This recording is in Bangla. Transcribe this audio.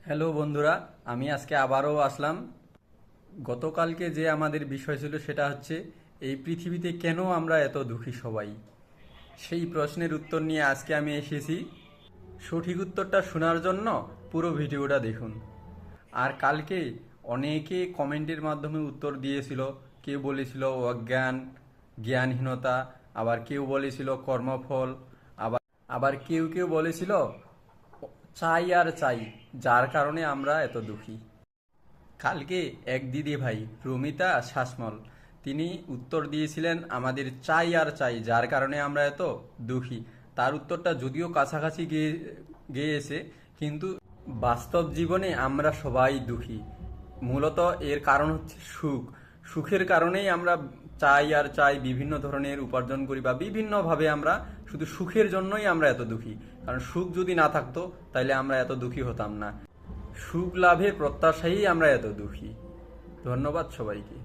হ্যালো বন্ধুরা, আমি আজকে আবারও আসলাম। গতকালকে যে আমাদের বিষয় ছিল সেটা হচ্ছে এই পৃথিবীতে কেন আমরা এত দুঃখী সবাই। সেই প্রশ্নের উত্তর নিয়ে আজকে আমি এসেছি। সঠিক উত্তরটা শোনার জন্য পুরো ভিডিওটা দেখুন। আর কালকে অনেকে কমেন্টের মাধ্যমে উত্তর দিয়েছিল। কেউ বলেছিল অজ্ঞান, জ্ঞানহীনতা, আবার কেউ বলেছিল কর্মফল, আবার আবার কেউ কেউ বলেছিল চাই আর চাই, যার কারণে আমরা এত দুঃখী। কালকে এক দিদি ভাই রমিতা শাসমল, তিনি উত্তর দিয়েছিলেন আমাদের চাই আর চাই, যার কারণে আমরা এত দুঃখী। তার উত্তরটা যদিও কাছাকাছি গিয়েছে, কিন্তু বাস্তব জীবনে আমরা সবাই দুঃখী। মূলত এর কারণ হচ্ছে সুখ। সুখের কারণেই আমরা চাই আর চাই, বিভিন্ন ধরনের উপার্জন করি বা বিভিন্নভাবে আমরা শুধু সুখের জন্যই আমরা এত দুঃখী। কারণ সুখ যদি না থাকতো তাহলে আমরা এত দুঃখী হতাম না। সুখ লাভের প্রত্যাশাই আমরা এত দুঃখী। ধন্যবাদ সবাইকে।